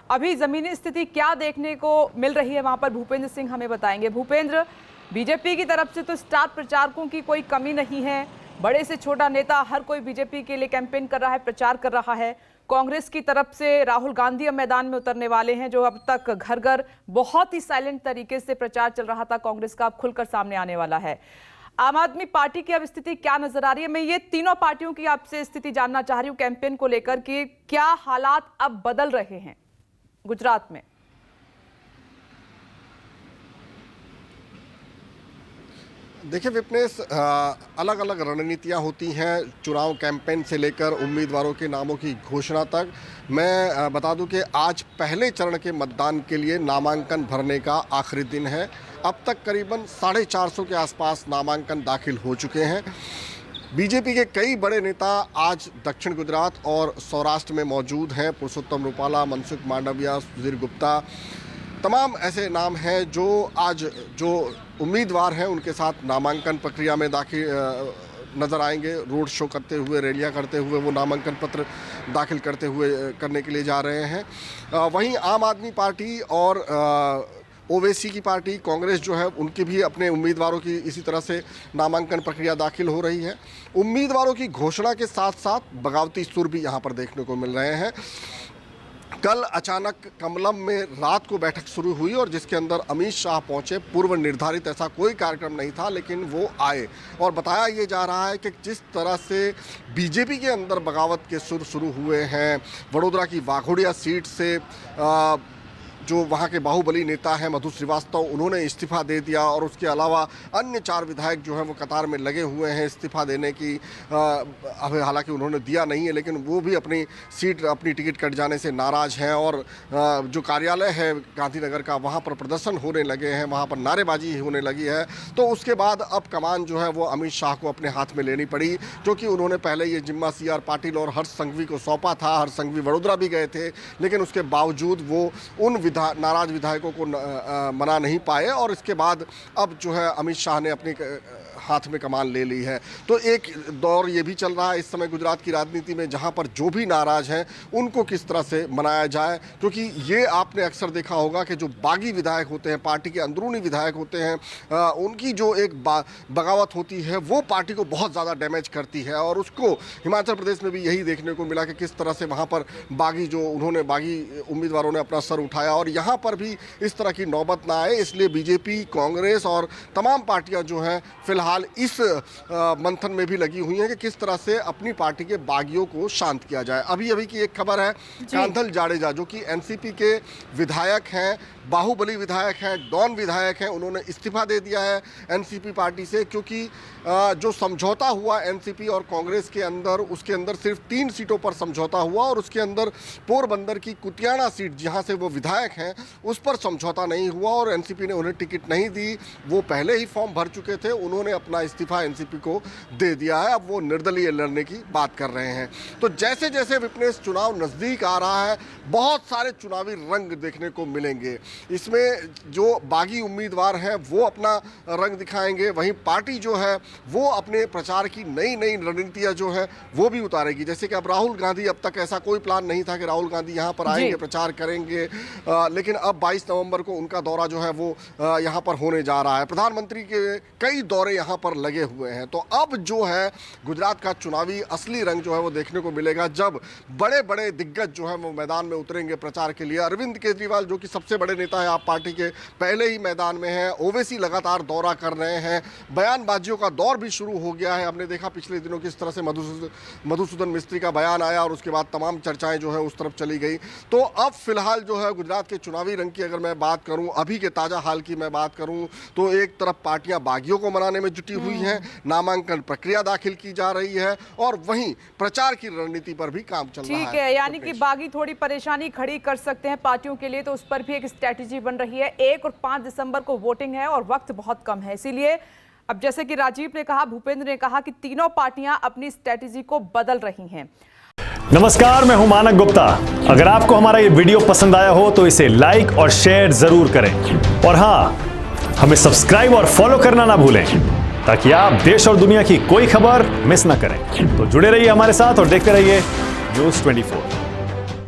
अभी जमीनी स्थिति क्या देखने को मिल रही है वहां पर, भूपेंद्र सिंह हमें बताएंगे। भूपेंद्र, बीजेपी की तरफ से तो स्टार प्रचारकों की कोई कमी नहीं है, बड़े से छोटा नेता हर कोई बीजेपी के लिए कैंपेन कर रहा है, प्रचार कर रहा है। कांग्रेस की तरफ से राहुल गांधी अब मैदान में उतरने वाले हैं, जो अब तक घर घर बहुत ही साइलेंट तरीके से प्रचार चल रहा था कांग्रेस का, अब खुलकर सामने आने वाला है। आम आदमी पार्टी की अब स्थिति क्या नजर आ रही है? मैं ये तीनों पार्टियों की आपसे स्थिति जानना चाह रही हूँ कैंपेन को लेकर कि क्या हालात अब बदल रहे हैं गुजरात में। देखिए विपनेश, अलग अलग रणनीतियां होती हैं चुनाव कैंपेन से लेकर उम्मीदवारों के नामों की घोषणा तक। मैं बता दूं कि आज पहले चरण के मतदान के लिए नामांकन भरने का आखिरी दिन है। अब तक करीबन 450 के आसपास नामांकन दाखिल हो चुके हैं। बीजेपी के कई बड़े नेता आज दक्षिण गुजरात और सौराष्ट्र में मौजूद हैं। पुरुषोत्तम रूपाला, मनसुख मांडविया, सुधीर गुप्ता, तमाम ऐसे नाम हैं जो आज जो उम्मीदवार हैं उनके साथ नामांकन प्रक्रिया में दाखिल नज़र आएंगे। रोड शो करते हुए, रैलियां करते हुए वो नामांकन पत्र दाखिल करने के लिए जा रहे हैं। वहीं आम आदमी पार्टी और ओवैसी की पार्टी कांग्रेस जो है, उनके भी अपने उम्मीदवारों की इसी तरह से नामांकन प्रक्रिया दाखिल हो रही है। उम्मीदवारों की घोषणा के साथ साथ बगावती सुर भी यहाँ पर देखने को मिल रहे हैं। कल अचानक कमलम में रात को बैठक शुरू हुई और जिसके अंदर अमित शाह पहुंचे। पूर्व निर्धारित ऐसा कोई कार्यक्रम नहीं था, लेकिन वो आए और बताया ये जा रहा है कि जिस तरह से बीजेपी के अंदर बगावत के सुर शुरू हुए हैं, वडोदरा की वाघोड़िया सीट से जो वहाँ के बाहुबली नेता हैं मधु श्रीवास्तव, उन्होंने इस्तीफा दे दिया और उसके अलावा अन्य 4 विधायक जो हैं वो कतार में लगे हुए हैं इस्तीफा देने की। अब हालांकि उन्होंने दिया नहीं है, लेकिन वो भी अपनी सीट, अपनी टिकट कट जाने से नाराज़ हैं और जो कार्यालय है गांधीनगर का, वहाँ पर प्रदर्शन होने लगे हैं, वहाँ पर नारेबाजी होने लगी है। तो उसके बाद अब कमान जो है वो अमित शाह को अपने हाथ में लेनी पड़ी, क्योंकि उन्होंने पहले ये जिम्मा CR पाटिल और हर्ष संघवी को सौंपा था। हर्ष संघवी वडोदरा भी गए थे, लेकिन उसके बावजूद वो उन नाराज विधायकों को मना नहीं पाए और इसके बाद अब जो है अमित शाह ने अपने हाथ में कमान ले ली है। तो एक दौर ये भी चल रहा है इस समय गुजरात की राजनीति में, जहां पर जो भी नाराज हैं उनको किस तरह से मनाया जाए, क्योंकि ये आपने अक्सर देखा होगा कि जो बागी विधायक होते हैं, पार्टी के अंदरूनी विधायक होते हैं, उनकी जो एक बगावत होती है वो पार्टी को बहुत ज़्यादा डैमेज करती है। और उसको हिमाचल प्रदेश में भी यही देखने को मिला कि किस तरह से वहाँ पर बागी उम्मीदवारों ने अपना सर उठाया और यहाँ पर भी इस तरह की नौबत ना आए, इसलिए बीजेपी, कांग्रेस और तमाम पार्टियां जो हैं फिलहाल इस मंथन में भी लगी हुई हैं कि किस तरह से अपनी पार्टी के बागियों को शांत किया जाए। अभी की एक खबर है, कांधल जाडेजा जो कि एनसीपी के विधायक हैं, बाहुबली विधायक हैं, डॉन विधायक हैं, उन्होंने इस्तीफा दे दिया है एनसीपी पार्टी से, क्योंकि जो समझौता हुआ एनसीपी और कांग्रेस के अंदर, उसके अंदर सिर्फ 3 सीटों पर समझौता हुआ और उसके अंदर पोरबंदर की कुतियाना सीट जहां से वो विधायक हैं उस पर समझौता नहीं हुआ और एनसीपी ने उन्हें टिकट नहीं दी। वो पहले ही फॉर्म भर चुके थे, उन्होंने अपना इस्तीफा एनसीपी को दे दिया है। अब वो निर्दलीय लड़ने की बात कर रहे हैं। तो जैसे जैसे विपनेश चुनाव नज़दीक आ रहा है, बहुत सारे चुनावी रंग देखने को मिलेंगे। इसमें जो बागी उम्मीदवार हैं वो अपना रंग दिखाएंगे, वहीं पार्टी जो है वो अपने प्रचार की नई नई रणनीतियां जो है वो भी उतारेगी। जैसे कि अब राहुल गांधी, अब तक ऐसा कोई प्लान नहीं था कि राहुल गांधी यहाँ पर आएंगे, प्रचार करेंगे, लेकिन अब 22 नवंबर को उनका दौरा जो है वो यहाँ पर होने जा रहा है। प्रधानमंत्री के कई दौरे यहाँ पर लगे हुए हैं। तो अब जो है गुजरात का चुनावी असली रंग जो है वो देखने को मिलेगा जब बड़े बड़े दिग्गज जो है वो मैदान में उतरेंगे प्रचार के लिए। अरविंद केजरीवाल जो कि सबसे बड़े नेता है आप पार्टी के, पहले ही मैदान में है। ओवैसी लगातार दौरा कर रहे हैं, बयानबाजियों का दौर भी शुरू हो गया है। हमने देखा पिछले दिनों किस तरह से मधुसूदन मिस्त्री का बयान आया और उसके बाद तमाम चर्चाएं जो है उस तरफ चली गई। तो अब फिलहाल जो है गुजरात के चुनावी रंग की अगर मैं बात करूं, अभी के ताजा हाल की मैं बात करूं, तो एक तरफ पार्टियां बागियों को मनाने में जुटी हुई हैं, नामांकन प्रक्रिया दाखिल की जा रही है और वहीं प्रचार की रणनीति पर भी काम चल रहा है। ठीक है, यानी कि बागी थोड़ी परेशानी खड़ी कर सकते हैं पार्टियों के लिए, तो उस पर भी एक स्ट्रेटेजी बन रही है। 1 और 5 दिसंबर को वोटिंग है और वक्त बहुत कम है, इसीलिए अब जैसे कि राजीव ने कहा, भूपेंद्र ने कहा कि तीनों पार्टियां अपनी स्ट्रेटेजी को बदल रही हैं। नमस्कार, मैं हूं मानक गुप्ता। अगर आपको हमारा ये वीडियो पसंद आया हो तो इसे लाइक और शेयर जरूर करें और हां, हमें सब्सक्राइब और फॉलो करना ना भूलें ताकि आप देश और दुनिया की कोई खबर मिस ना करें। तो जुड़े रहिए हमारे साथ और देखते रहिए न्यूज़ 24।